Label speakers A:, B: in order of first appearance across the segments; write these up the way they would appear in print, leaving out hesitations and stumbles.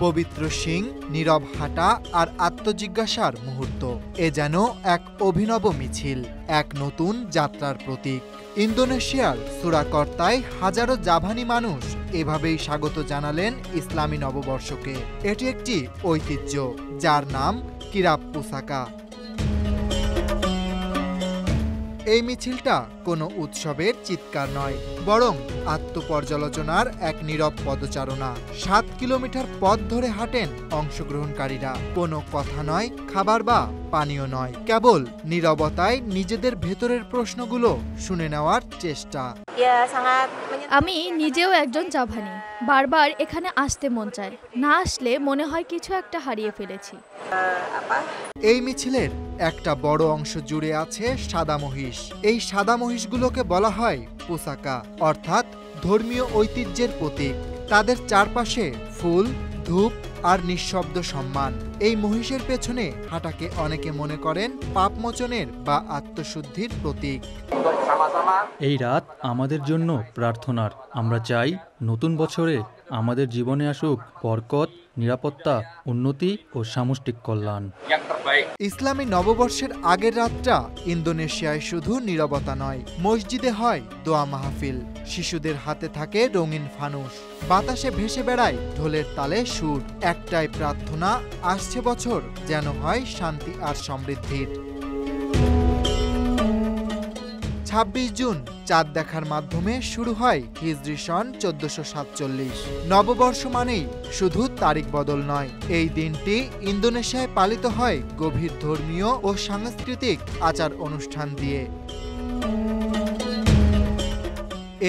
A: পবিত্র শিং, নীরব হাঁটা আর আত্মজিজ্ঞাসার মুহূর্ত। এ যেন এক অভিনব মিছিল, এক নতুন যাত্রার প্রতীক। ইন্দোনেশিয়ার সুরাকর্তায় হাজারো জাভানি মানুষ এভাবেই স্বাগত জানালেন ইসলামী নববর্ষকে। এটি একটি ঐতিহ্য যার নাম কিরাপ পুসাকা। এই মিছিলটা কোনো উৎসবের চিৎকার নয়, বরং আত্মপর্যালোচনার এক নীরব পদচারণা। ৭ কিলোমিটার পথ ধরে হাঁটেন অংশগ্রহণকারীরা। কোনো কথা নয়, খাবার বা পানীয় নয়, কেবল নীরবতায় নিজেদের ভেতরের প্রশ্নগুলো শুনে নেওয়ার চেষ্টা।
B: আমি নিজেও একজন জাভানি। বারবার এখানে আসতে মন চায়, না আসলে মনে হয় কিছু একটা হারিয়ে ফেলেছি।
A: এই মিছিলের একটা বড় অংশ জুড়ে আছে সাদা মহিষ। এই সাদা মহিষগুলোকে বলা হয় পুসাকা, অর্থাৎ ধর্মীয় ঐতিহ্যের প্রতীক। তাদের চারপাশে ফুল, ধূপ আর নিঃশব্দ সম্মান। এই মহিষের পেছনে হাঁটাকে অনেকে মনে করেন পাপমোচনের বা আত্মশুদ্ধির প্রতীক।
C: এই রাত আমাদের জন্য প্রার্থনার। আমরা চাই নতুন বছরে আমাদের জীবনে আসুক বরকত, নিরাপত্তা, উন্নতি ও সামষ্টিক কল্যাণ।
A: ইসলামী নববর্ষের আগের রাতটা ইন্দোনেশিয়ায় শুধু নীরবতা নয়, মসজিদে হয় দোয়া মাহফিল। শিশুদের হাতে থাকে রঙিন ফানুস, বাতাসে ভেসে বেড়ায় ঢোলের তালে সুর। একটাই প্রার্থনা, আসছে বছর যেন হয় শান্তি আর সমৃদ্ধির। ২৬ জুন চাঁদ দেখার মাধ্যমে শুরু হয় হিজরি সন ১৪৪৭। নববর্ষ মানেই শুধু তারিখ বদল নয়, এই দিনটি ইন্দোনেশিয়ায় পালিত হয় গভীর ধর্মীয় ও সাংস্কৃতিক আচার অনুষ্ঠান দিয়ে।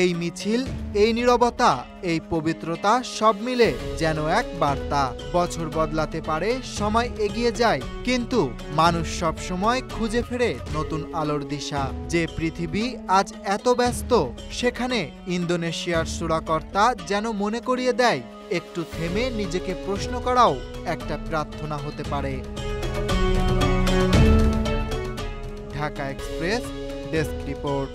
A: এই মিছিল, এই নীরবতা, এই পবিত্রতা সব মিলে যেন এক বার্তা। বছর বদলাতে পারে, সময় এগিয়ে যায়, কিন্তু মানুষ সব সময় খুঁজে ফেরে নতুন আলোর দিশা। যে পৃথিবী আজ এত ব্যস্ত, সেখানে ইন্দোনেশিয়ার সুরাকর্তা যেন মনে করিয়ে দেয়, একটু থেমে নিজেকে প্রশ্ন করাও একটা প্রার্থনা হতে পারে। Dhaka express, desk report.